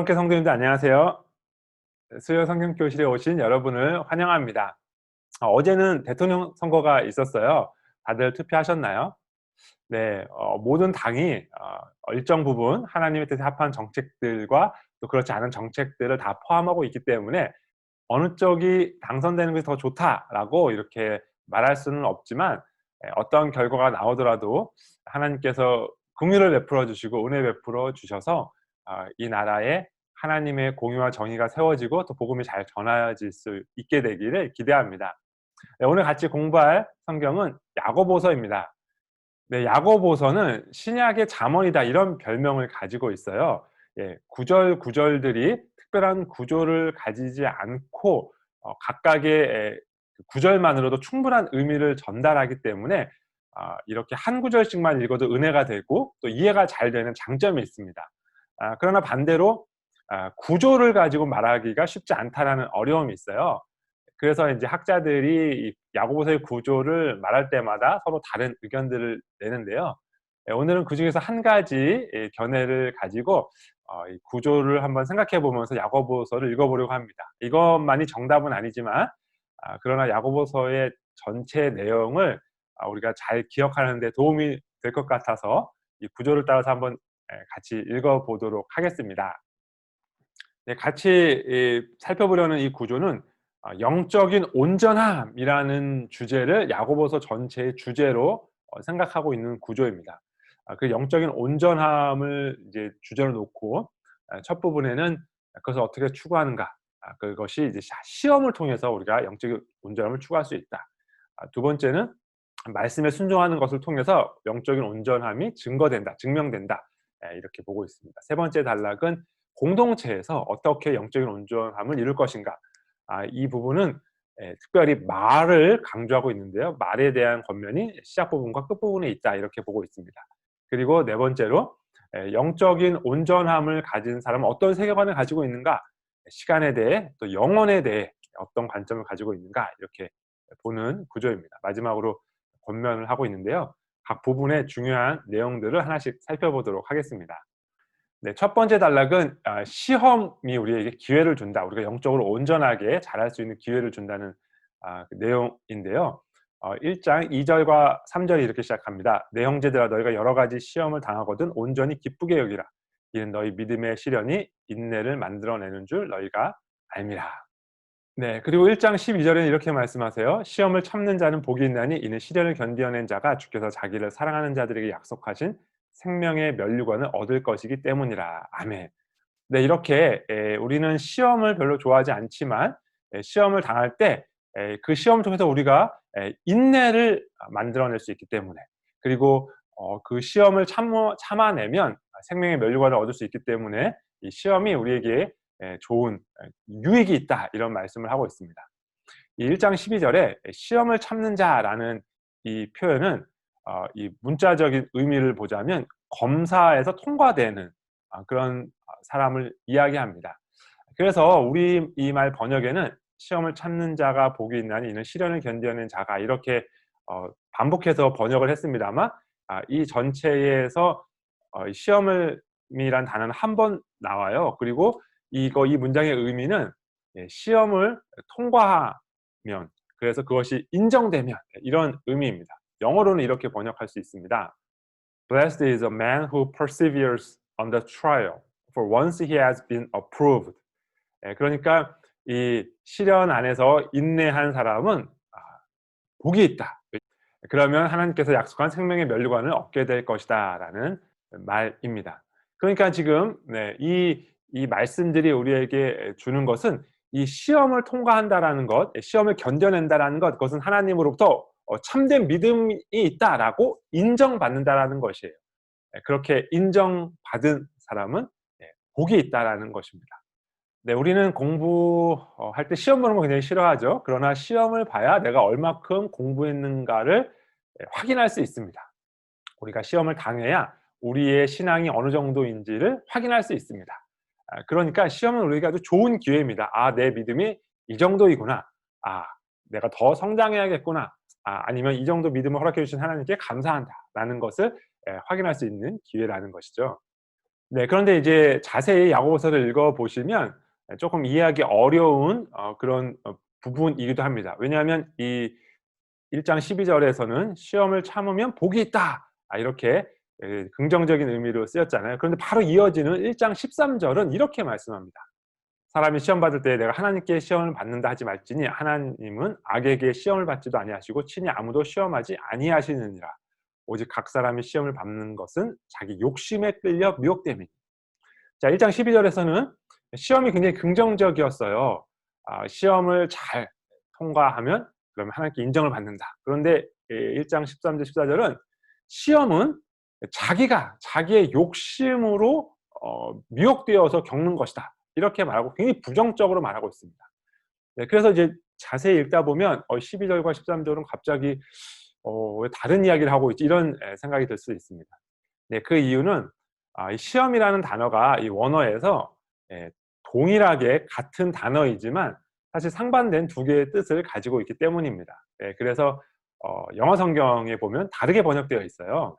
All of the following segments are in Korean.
사랑학교 성도님들 안녕하세요. 수요 성경교실에 오신 여러분을 환영합니다. 어제는 대통령 선거가 있었어요. 다들 투표하셨나요? 네, 모든 당이 일정 부분 하나님의 뜻에 합한 정책들과 또 그렇지 않은 정책들을 다 포함하고 있기 때문에 어느 쪽이 당선되는 것이 더 좋다라고 이렇게 말할 수는 없지만, 어떤 결과가 나오더라도 하나님께서 긍휼을 베풀어 주시고 은혜 베풀어 주셔서 이 나라에 하나님의 공의와 정의가 세워지고 또 복음이 잘 전해질 수 있게 되기를 기대합니다. 네, 오늘 같이 공부할 성경은 야고보서입니다. 네, 야고보서는 신약의 잠언이다 이런 별명을 가지고 있어요. 예, 구절들이 특별한 구조를 가지지 않고 각각의 그 구절만으로도 충분한 의미를 전달하기 때문에 이렇게 한 구절씩만 읽어도 은혜가 되고 또 이해가 잘 되는 장점이 있습니다. 그러나 반대로 구조를 가지고 말하기가 쉽지 않다라는 어려움이 있어요. 그래서 인제 학자들이 이 야고보서의 구조를 말할 때마다 서로 다른 의견들을 내는데요. 오늘은 그중에서 한 가지 견해를 가지고 이 구조를 한번 생각해 보면서 야고보서를 읽어 보려고 합니다. 이것만이 정답은 아니지만 그러나 야고보서의 전체 내용을 우리가 잘 기억하는 데 도움이 될 것 같아서 이 구조를 따라서 한번 같이 읽어 보도록 하겠습니다. 네, 같이 살펴보려는 이 구조는 영적인 온전함이라는 주제를 야고보서 전체의 주제로 생각하고 있는 구조입니다. 그 영적인 온전함을 이제 주제로 놓고 첫 부분에는 그것을 어떻게 추구하는가, 그것이 이제 시험을 통해서 우리가 영적인 온전함을 추구할 수 있다. 두 번째는 말씀에 순종하는 것을 통해서 영적인 온전함이 증거된다, 증명된다. 이렇게 보고 있습니다. 세 번째 단락은 공동체에서 어떻게 영적인 온전함을 이룰 것인가. 이 부분은 특별히 말을 강조하고 있는데요. 말에 대한 권면이 시작 부분과 끝 부분에 있다 이렇게 보고 있습니다. 그리고 네 번째로 영적인 온전함을 가진 사람은 어떤 세계관을 가지고 있는가, 시간에 대해 또 영혼에 대해 어떤 관점을 가지고 있는가 이렇게 보는 구조입니다. 마지막으로 권면을 하고 있는데요. 각 부분의 중요한 내용들을 하나씩 살펴보도록 하겠습니다. 네, 첫 번째 단락은 시험이 우리에게 기회를 준다. 우리가 영적으로 온전하게 자랄 수 있는 기회를 준다는 그 내용인데요. 1장 2절과 3절이 이렇게 시작합니다. 내 형제들아 너희가 여러 가지 시험을 당하거든 온전히 기쁘게 여기라. 이는 너희 믿음의 시련이 인내를 만들어내는 줄 너희가 알미라. 네, 그리고 1장 12절에는 이렇게 말씀하세요. 시험을 참는 자는 복이 있나니 이는 시련을 견디어낸 자가 주께서 자기를 사랑하는 자들에게 약속하신 생명의 면류관을 얻을 것이기 때문이라. 아멘. 네, 이렇게 우리는 시험을 별로 좋아하지 않지만 시험을 당할 때 그 시험을 통해서 우리가 인내를 만들어낼 수 있기 때문에, 그리고 그 시험을 참아내면 생명의 면류관을 얻을 수 있기 때문에 이 시험이 우리에게 좋은 유익이 있다 이런 말씀을 하고 있습니다. 이 1장 12절에 시험을 참는 자라는 이 표현은 이 문자적인 의미를 보자면 검사에서 통과되는 그런 사람을 이야기합니다. 그래서 우리 이 말 번역에는 시험을 참는 자가 복이 있나니 이는 시련을 견뎌낸 자가 이렇게 반복해서 번역을 했습니다만, 이 전체에서 시험을 이란 단어는 한 번 나와요. 그리고 이 문장의 의미는 시험을 통과하면, 그래서 그것이 인정되면 이런 의미입니다. 영어로는 이렇게 번역할 수 있습니다. Blessed is a man who perseveres on the trial, for once he has been approved. 그러니까 이 시련 안에서 인내한 사람은 복이 있다. 그러면 하나님께서 약속한 생명의 면류관을 얻게 될 것이다라는 말입니다. 그러니까 지금 이 말씀들이 우리에게 주는 것은 이 시험을 통과한다라는 것, 시험을 견뎌낸다라는 것, 그것은 하나님으로부터 참된 믿음이 있다라고 인정받는다라는 것이에요. 그렇게 인정받은 사람은 복이 있다라는 것입니다. 네, 우리는 공부할 때 시험 보는 거 굉장히 싫어하죠. 그러나 시험을 봐야 내가 얼마큼 공부했는가를 확인할 수 있습니다. 우리가 시험을 당해야 우리의 신앙이 어느 정도인지를 확인할 수 있습니다. 그러니까 시험은 우리에게 아주 좋은 기회입니다. 내 믿음이 이 정도이구나. 내가 더 성장해야겠구나. 아니면 이 정도 믿음을 허락해 주신 하나님께 감사한다라는 것을 확인할 수 있는 기회라는 것이죠. 네. 그런데 이제 자세히 야고보서를 읽어 보시면 쪼끔 이해하기 어려운 그런 부분이기도 합니다. 왜냐하면 이 1장 12 절에서는 "시험을 참으면 복이 있다." 이렇게 긍정적인 의미로 쓰였잖아요. 그런데 바로 이어지는 1장 13 절은 이렇게 말씀합니다. "사람이 시험 받을 때 내가 하나님께 시험을 받는다 하지 말지니 하나님은 악에게 시험을 받지도 아니하시고 친히 아무도 시험하지 아니하시느니라. 오직 각 사람이 시험을 받는 것은 자기 욕심에 끌려 미혹됨이니." 자 1장 12 절에서는 시험이 굉장히 긍정적이었어요. 시험을 잘 통과하면 그러면 하나님께 인정을 받는다. 그런데 1장 13절 14 절은 시험은 자기가 자기의 욕심으로 미혹되어서 겪는 것이다. 이렇게 말하고 굉장히 부정적으로 말하고 있습니다. 네 그래서 이제 자세히 읽다 보면 12 절과 13 절은 갑자기 '왜 다른 이야기를 하고 있지?' 이런 생각이 들 수 있습니다. 네 그 이유는 이 시험이라는 단어가 이 원어에서 예 동일하게 같은 단어이지만 사실 상반된 두 개의 뜻을 가지고 있기 때문입니다. 예 그래서 영어 성경에 보면 다르게 번역되어 있어요.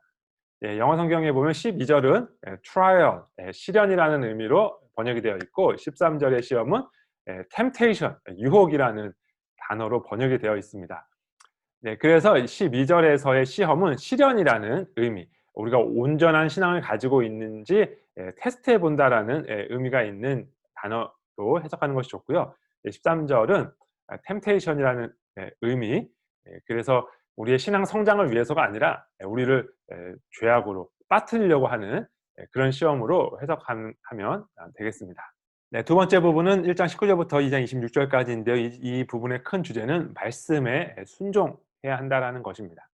예 영어 성경에 보면 12 절은 trial 시련이라는 의미로 번역이 되어 있고 13 절의 시험은 temptation 유혹이라는 단어로 번역이 되어 있습니다. 네. 그래서 12 절에서의 시험은 시련이라는 의미, 우리가 온전한 신앙을 가지고 있는지 테스트해 본다라는 의미가 있는 단어로 해석하는 것이 좋고요. 13 절은 temptation이라는 의미, 그래서 우리의 신앙 성장을 위해서가 아니라 우리를 죄악으로 빠뜨리려고 하는 그런 시험으로 하면 되겠습니다. 네. 두 번째 부분은 1장 19 절부터 2장 26 절까지인데요. 이 부분의 큰 주제는 말씀에 순종해야 한다라는 것입니다.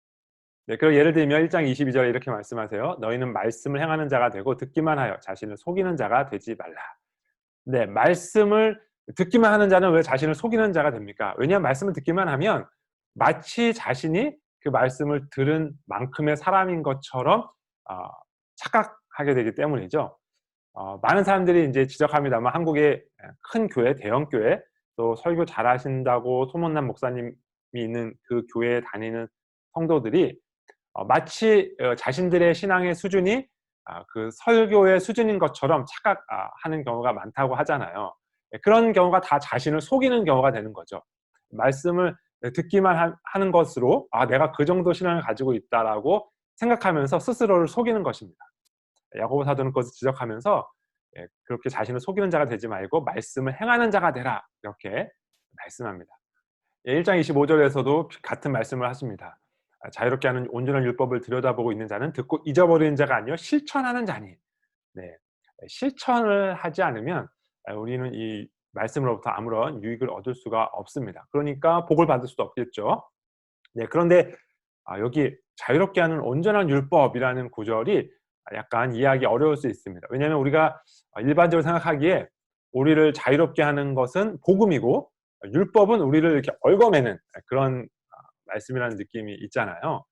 네. 그리고 예를 들면 1장 22 절에 이렇게 말씀하세요. "너희는 말씀을 행하는 자가 되고 듣기만 하여 자신을 속이는 자가 되지 말라." 네. 말씀을 듣기만 하는 자는 왜 자신을 속이는 자가 됩니까? 왜냐하면 말씀을 듣기만 하면 마치 자신이 그 말씀을 들은 만큼의 사람인 것처럼 어 착각하게 되기 때문이죠. 많은 사람들이 인제 지적합니다만 한국의 큰 교회, 대형 교회 또 설교 잘하신다고 소문난 목사님이 있는 그 교회에 다니는 성도들이 마치 자신들의 신앙의 수준이 그 설교의 수준인 것처럼 하는 경우가 많다고 하잖아요. 예 그런 경우가 다 자신을 속이는 경우가 되는 거죠. 말씀을 듣기만 하는 것으로 '아 내가 그 정도 신앙을 가지고 있다.'라고 생각하면서 스스로를 속이는 것입니다. 야고보 사도는 그것을 지적하면서 "그렇게 자신을 속이는 자가 되지 말고 말씀을 행하는 자가 되라." 이렇게 말씀합니다. 1장 25 절에서도 같은 말씀을 하십니다. "자유롭게 하는 온전한 율법을 들여다보고 있는 자는 듣고 잊어버리는 자가 아니요 실천하는 자니." 네. 실천을 하지 않으면 우리는 이 말씀으로부터 아무런 유익을 얻을 수가 없습니다. 그러니까 복을 받을 수도 없겠죠. 네 그런데 여기 자유롭게 하는 온전한 율법이라는 구절이 약간 이해하기 어려울 수 있습니다. 왜냐하면 우리가 일반적으로 생각하기에 우리를 자유롭게 하는 것은 복음이고 율법은 우리를 이렇게 얽어매는 그런 말씀이라는 느낌이 있잖아요.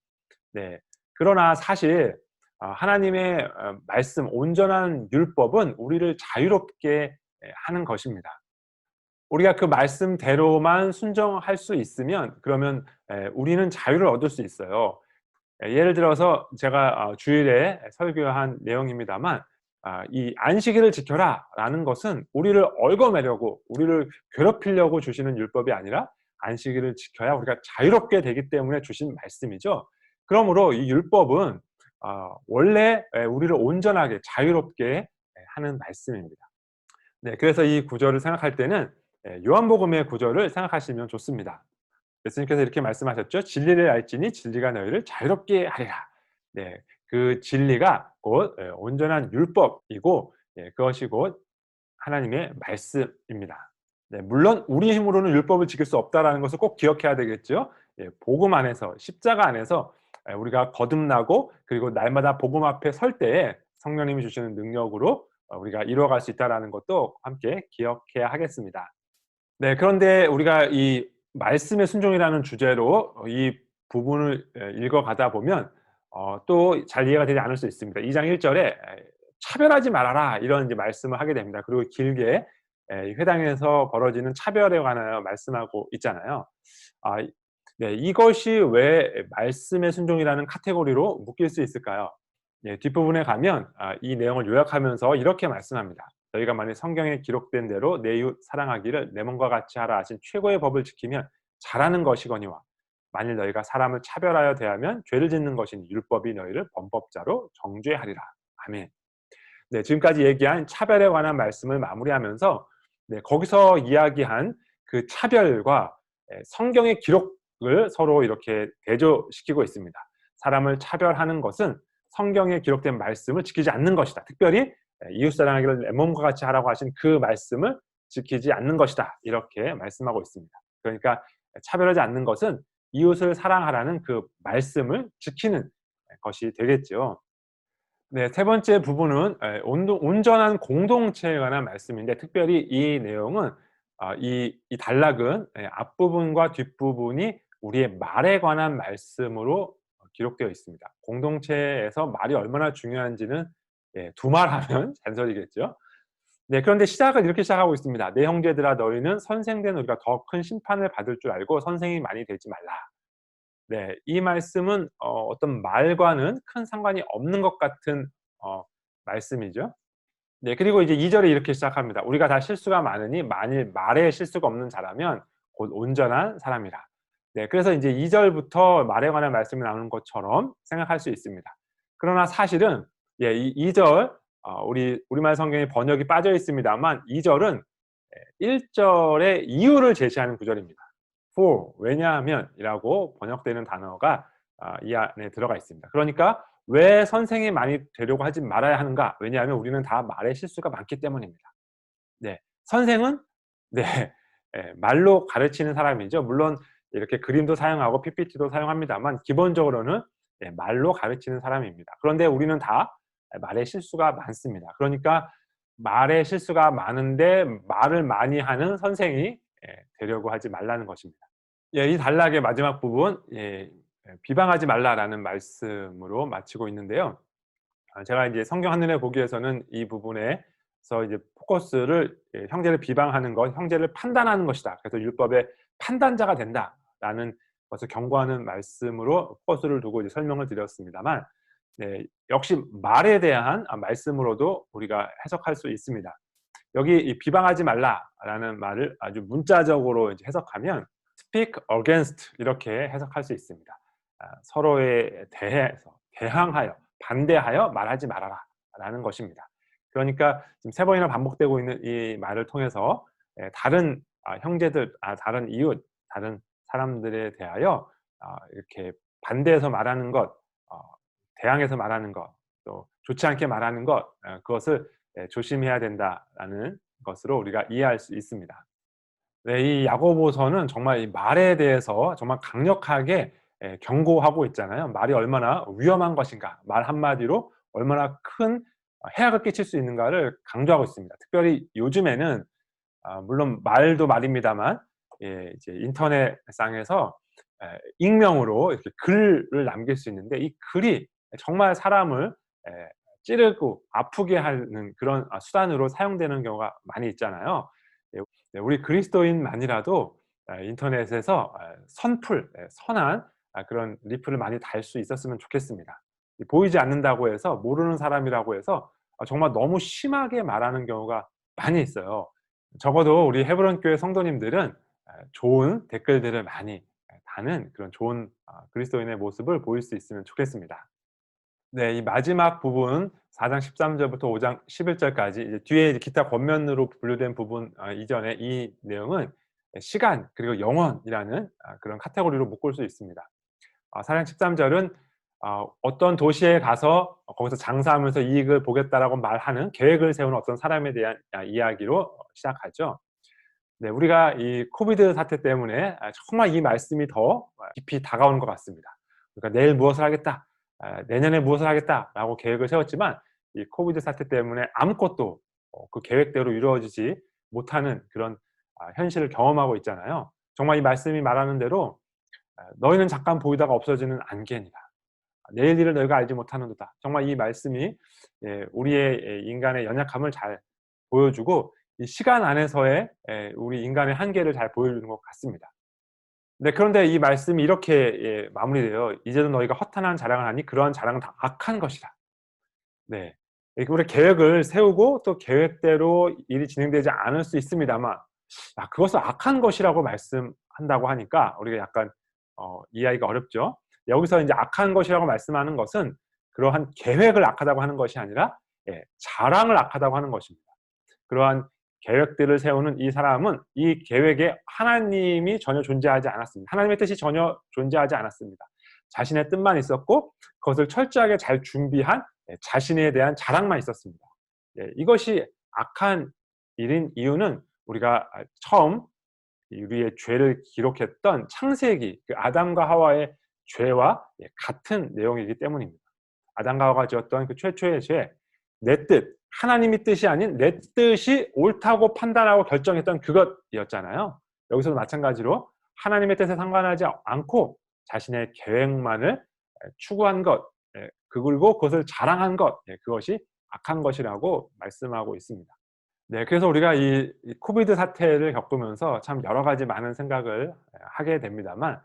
네. 그러나 사실 하나님의 말씀 온전한 율법은 우리를 자유롭게 하는 것입니다. 우리가 그 말씀대로만 순종할 수 있으면 그러면 우리는 자유를 얻을 수 있어요. 예를 들어서 제가 주일에 설교한 내용입니다만 이 "안식일을 지켜라."라는 것은 우리를 얽어매려고 우리를 괴롭히려고 주시는 율법이 아니라 안식일을 지켜야 우리가 자유롭게 되기 때문에 주신 말씀이죠. 그러므로 이 율법은 원래 우리를 온전하게 자유롭게 하는 말씀입니다. 네 그래서 이 구절을 생각할 때는 요한복음의 구절을 생각하시면 좋습니다. 예수님께서 이렇게 말씀하셨죠. "진리를 알지니 진리가 너희를 자유롭게 하리라." 네. 그 진리가 곧 온전한 율법이고 그것이 곧 하나님의 말씀입니다. 네. 물론 우리 힘으로는 율법을 지킬 수 없다라는 것을 꼭 기억해야 되겠죠. 복음 안에서 십자가 안에서 우리가 거듭나고 그리고 날마다 복음 앞에 설 때에 성령님이 주시는 능력으로 우리가 이루어갈 수 있다라는 것도 함께 기억해야 하겠습니다. 네. 그런데 우리가 이 말씀의 순종이라는 주제로 이 부분을 읽어가다 보면 또 잘 이해가 되지 않을 수 있습니다. 2장 1 절에 "차별하지 말아라." 이런 이제 말씀을 하게 됩니다. 그리고 길게 이 회당에서 벌어지는 차별에 관하여 말씀하고 있잖아요. 아 네. 이것이 왜 말씀의 순종이라는 카테고리로 묶일 수 있을까요? 예, 뒷부분에 가면 이 내용을 요약하면서 이렇게 말씀합니다. 너희가 만일 성경에 기록된 대로 내 이웃 사랑하기를 내 몸과 같이 하라 하신 최고의 법을 지키면 잘하는 것이거니와 만일 너희가 사람을 차별하여 대하면 죄를 짓는 것이니 율법이 너희를 범법자로 정죄하리라. 아멘. 네, 지금까지 얘기한 차별에 관한 말씀을 마무리하면서 네, 거기서 이야기한 그 차별과 성경의 기록을 서로 이렇게 대조시키고 있습니다. 사람을 차별하는 것은 성경에 기록된 말씀을 지키지 않는 것이다. 특별히 이웃사랑하기를 내 몸과 같이 하라고 하신 그 말씀을 지키지 않는 것이다. 이렇게 말씀하고 있습니다. 그러니까 차별하지 않는 것은 이웃을 사랑하라는 그 말씀을 지키는 것이 되겠죠. 네, 세 번째 부분은 온전한 공동체에 관한 말씀인데 특별히 이 내용은 이 단락은 앞부분과 뒷부분이 우리의 말에 관한 말씀으로 기록되어 있습니다. 공동체에서 말이 얼마나 중요한지는 두말하면 잔소리겠죠. 네, 그런데 시작을 이렇게 시작하고 있습니다. 내 형제들아 너희는 선생된 우리가 더 큰 심판을 받을 줄 알고 선생이 많이 되지 말라. 네. 이 말씀은 어떤 말과는 큰 상관이 없는 것 같은 말씀이죠. 네. 그리고 이제 2 절에 이렇게 시작합니다. "우리가 다 실수가 많으니 만일 말에 실수가 없는 자라면 곧 온전한 사람이라." 네. 그래서 인제 2 절부터 말에 관한 말씀이 나오는 것처럼 생각할 수 있습니다. 그러나 사실은 이 2 절 우리말 성경에 번역이 빠져 있습니다만 2 절은 1 절의 이유를 제시하는 구절입니다. for 왜냐하면이라고 번역되는 단어가 이 안에 들어가 있습니다. 그러니까 왜 선생이 많이 되려고 하지 말아야 하는가? 왜냐하면 우리는 다 말의 실수가 많기 때문입니다. 네. 선생은 네. 말로 가르치는 사람이죠. 물론 이렇게 그림도 사용하고 PPT도 사용합니다만 기본적으로는 말로 가르치는 사람입니다. 그런데 우리는 다 말의 실수가 많습니다. 그러니까 말의 실수가 많은데 말을 많이 하는 선생이 되려고 하지 말라는 것입니다. 예, 이 단락의 마지막 부분 비방하지 말라라는 말씀으로 마치고 있는데요. 제가 이제 성경 한눈에 보기에서는 이 부분에서 이제 포커스를 형제를 비방하는 것, 형제를 판단하는 것이다. 그래서 율법의 판단자가 된다라는 것을 경고하는 말씀으로 포커스를 두고 이제 설명을 드렸습니다만, 네, 역시 말에 대한 말씀으로도 우리가 해석할 수 있습니다. 여기 이 비방하지 말라라는 말을 아주 문자적으로 이제 해석하면 speak against 이렇게 해석할 수 있습니다. 서로에 대해서 대항하여 반대하여 말하지 말아라라는 것입니다. 그러니까 지금 3 번이나 반복되고 있는 이 말을 통해서 다른 형제들, 다른 이웃, 다른 사람들에 대하여 이렇게 반대해서 말하는 것, 대항해서 말하는 것, 또 좋지 않게 말하는 것, 그것을 조심해야 된다라는 것으로 우리가 이해할 수 있습니다. 네, 이 야고보서는 정말 이 말에 대해서 정말 강력하게 경고하고 있잖아요. 말이 얼마나 위험한 것인가, 말 한마디로 얼마나 큰 해악을 끼칠 수 있는가를 강조하고 있습니다. 특별히 요즘에는 물론 말도 말입니다만 이제 인터넷상에서 익명으로 이렇게 글을 남길 수 있는데 이 글이 정말 사람을 찌르고 아프게 하는 그런 수단으로 사용되는 경우가 많이 있잖아요. 네, 우리 그리스도인만이라도 인터넷에서 선풀, 선한 그런 리플을 많이 달 수 있었으면 좋겠습니다. 보이지 않는다고 해서 모르는 사람이라고 해서 정말 너무 심하게 말하는 경우가 많이 있어요. 적어도 우리 헤브론 교회 성도님들은 좋은 댓글들을 많이 다는 그런 좋은 그리스도인의 모습을 보일 수 있으면 좋겠습니다. 네, 이 마지막 부분 4장 13 절부터 5장 11 절까지 이제 뒤에 이제 기타 권면으로 분류된 부분 이전에 이 내용은 시간 그리고 영원이라는 그런 카테고리로 묶을 수 있습니다. 4장 13 절은 어떤 도시에 가서 거기서 장사하면서 이익을 보겠다라고 말하는 계획을 세우는 어떤 사람에 대한 이야기로 시작하죠. 네, 우리가 이 코비드 사태 때문에 정말 이 말씀이 더 깊이 다가오는 것 같습니다. 그러니까 '내일 무엇을 하겠다. 내년에 무엇을 하겠다.'라고 계획을 세웠지만 이 코비드 사태 때문에 아무것도 그 계획대로 이루어지지 못하는 그런 현실을 경험하고 있잖아요. 정말 이 말씀이 말하는 대로 "너희는 잠깐 보이다가 없어지는 안개니라. 내일 일을 너희가 알지 못하는도다." 정말 이 말씀이 우리의 인간의 연약함을 잘 보여주고 이 시간 안에서의 우리 인간의 한계를 잘 보여주는 것 같습니다. 네, 그런데 이 말씀이 이렇게 마무리돼요. "이제는 너희가 허탄한 자랑을 하니 그러한 자랑은 다 악한 것이라." 네. 이렇게 우리 계획을 세우고 또 계획대로 일이 진행되지 않을 수 있습니다만 그것을 악한 것이라고 말씀한다고 하니까 우리가 약간 이해하기가 어렵죠. 여기서 인제 악한 것이라고 말씀하는 것은 그러한 계획을 악하다고 하는 것이 아니라 자랑을 악하다고 하는 것입니다. 그러한 계획들을 세우는 이 사람은 이 계획에 하나님이 전혀 존재하지 않았습니다. 하나님의 뜻이 전혀 존재하지 않았습니다. 자신의 뜻만 있었고 그것을 철저하게 잘 준비한 자신에 대한 자랑만 있었습니다. 이것이 악한 일인 이유는 우리가 처음 우리의 죄를 기록했던 창세기 그 아담과 하와의 죄와 같은 내용이기 때문입니다. 아담과 하와가 지었던 그 최초의 죄, 내 뜻, 하나님의 뜻이 아닌 내 뜻이 옳다고 판단하고 결정했던 그것이었잖아요. 여기서도 마찬가지로 하나님의 뜻에 상관하지 않고 자신의 계획만을 추구한 것, 그리고 그것을 자랑한 것, 그것이 악한 것이라고 말씀하고 있습니다. 네, 그래서 우리가 이 코비드 사태를 겪으면서 참 여러 가지 많은 생각을 하게 됩니다만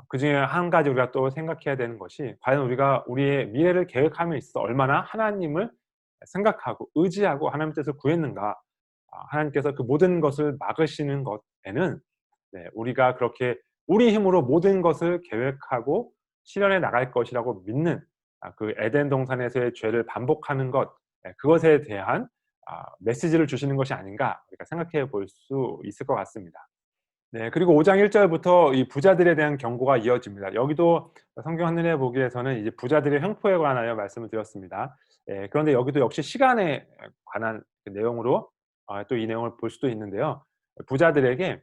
그중에 한 가지 우리가 또 생각해야 되는 것이 과연 우리가 우리의 미래를 계획함에 있어서 얼마나 하나님을 생각하고 의지하고 하나님의 뜻을 구했는가. 하나님께서 그 모든 것을 막으시는 것에는 우리가 그렇게 우리 힘으로 모든 것을 계획하고 실현해 나갈 것이라고 믿는 그 에덴 동산에서의 죄를 반복하는 것, 그것에 대한 메시지를 주시는 것이 아닌가 우리가 생각해 볼 수 있을 것 같습니다. 네, 그리고 5장 1절부터 이 부자들에 대한 경고가 이어집니다. 여기도 성경 하늘에 보기에서는 이제 부자들의 횡포에 관하여 말씀을 드렸습니다. 그런데 여기도 역시 시간에 관한 그 내용으로 또 이 내용을 볼 수도 있는데요. 부자들에게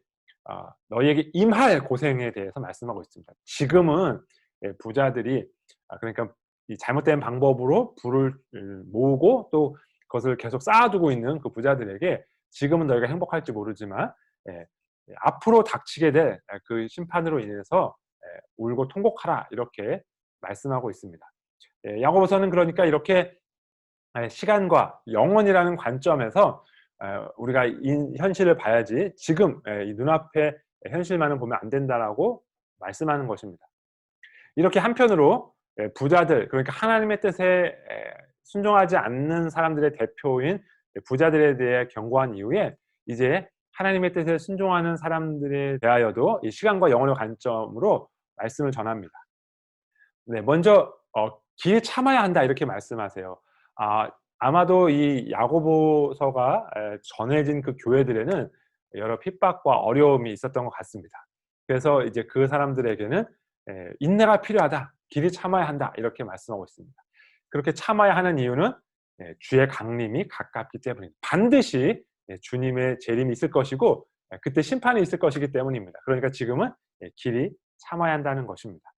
너희에게 임할 고생에 대해서 말씀하고 있습니다. 지금은 부자들이 그러니까 이 잘못된 방법으로 부를 모으고 또 그것을 계속 쌓아두고 있는 그 부자들에게 지금은 너희가 행복할지 모르지만 앞으로 닥치게 될 그 심판으로 인해서 울고 통곡하라 이렇게 말씀하고 있습니다. 야고보서는 그러니까 이렇게 시간과 영원이라는 관점에서 우리가 이 현실을 봐야지 지금 이 눈앞의 현실만은 보면 안 된다라고 말씀하는 것입니다. 이렇게 한편으로 부자들 그러니까 하나님의 뜻에 순종하지 않는 사람들의 대표인 부자들에 대해 경고한 이후에 이제 하나님의 뜻에 순종하는 사람들에 대하여도 이 시간과 영혼의 관점으로 말씀을 전합니다. 네, 먼저 "길 참아야 한다." 이렇게 말씀하세요. 아마도 이 야고보서가 전해진 그 교회들에는 여러 핍박과 어려움이 있었던 것 같습니다. 그래서 이제 그 사람들에게는 "인내가 필요하다. 길이 참아야 한다." 이렇게 말씀하고 있습니다. 그렇게 참아야 하는 이유는 주의 강림이 가깝기 때문입니다. 반드시 주님의 재림이 있을 것이고 그때 심판이 있을 것이기 때문입니다. 그러니까 지금은 길이 참아야 한다는 것입니다.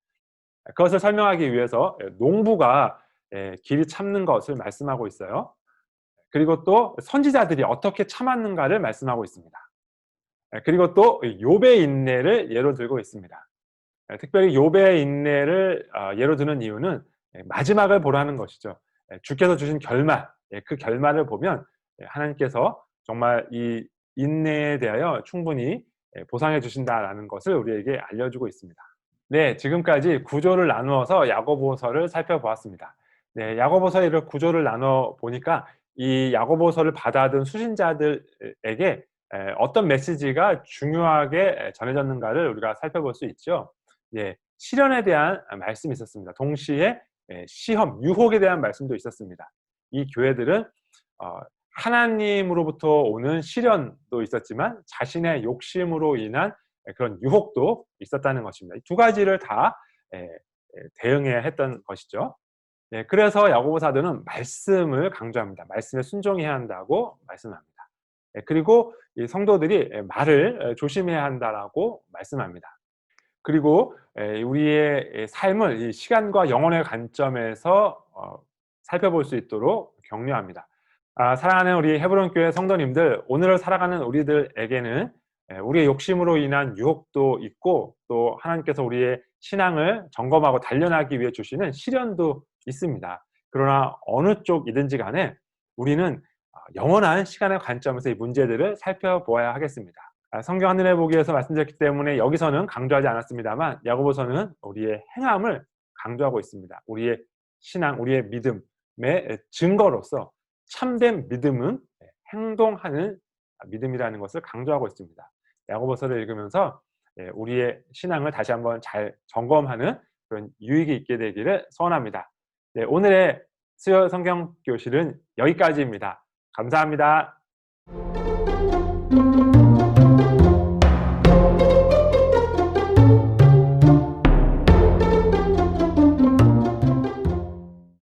그것을 설명하기 위해서 농부가 길이 참는 것을 말씀하고 있어요. 그리고 또 선지자들이 어떻게 참았는가를 말씀하고 있습니다. 그리고 또 욥의 인내를 예로 들고 있습니다. 특별히 욥의 인내를 예로 드는 이유는 마지막을 보라는 것이죠. 주께서 주신 결말, 그 결말을 보면 하나님께서 정말 이 인내에 대하여 충분히 보상해 주신다라는 것을 우리에게 알려주고 있습니다. 네, 지금까지 구조를 나누어서 야고보서를 살펴보았습니다. 네, 야고보서의 이런 구조를 나눠 보니까 이 야고보서를 받아든 수신자들에게 어떤 메시지가 중요하게 전해졌는가를 우리가 살펴볼 수 있죠. 예, 시련에 대한 말씀이 있었습니다. 동시에 시험, 유혹에 대한 말씀도 있었습니다. 이 교회들은 하나님으로부터 오는 시련도 있었지만 자신의 욕심으로 인한 그런 유혹도 있었다는 것입니다. 이 두 가지를 다 대응해야 했던 것이죠. 그래서 야고보 사도는 말씀을 강조합니다. 말씀에 순종해야 한다고 말씀합니다. 그리고 이 성도들이 말을 조심해야 한다라고 말씀합니다. 그리고 우리의 삶을 이 시간과 영혼의 관점에서 살펴볼 수 있도록 격려합니다. 사랑하는 우리 헤브론 교회 성도님들, 오늘을 살아가는 우리들에게는 우리의 욕심으로 인한 유혹도 있고 또 하나님께서 우리의 신앙을 점검하고 단련하기 위해 주시는 시련도 있습니다. 그러나 어느 쪽이든지 간에 우리는 영원한 시간의 관점에서 이 문제들을 살펴보아야 하겠습니다. 성경 하늘에 보기에서 말씀드렸기 때문에 여기서는 강조하지 않았습니다만 야고보서는 우리의 행함을 강조하고 있습니다. 우리의 신앙, 우리의 믿음, 증거로서 참된 믿음은 행동하는 믿음이라는 것을 강조하고 있습니다. 야고보서를 읽으면서 우리의 신앙을 다시 한번 잘 점검하는 그런 유익이 있게 되기를 소원합니다. 네, 오늘의 수요 성경 교실은 여기까지입니다. 감사합니다.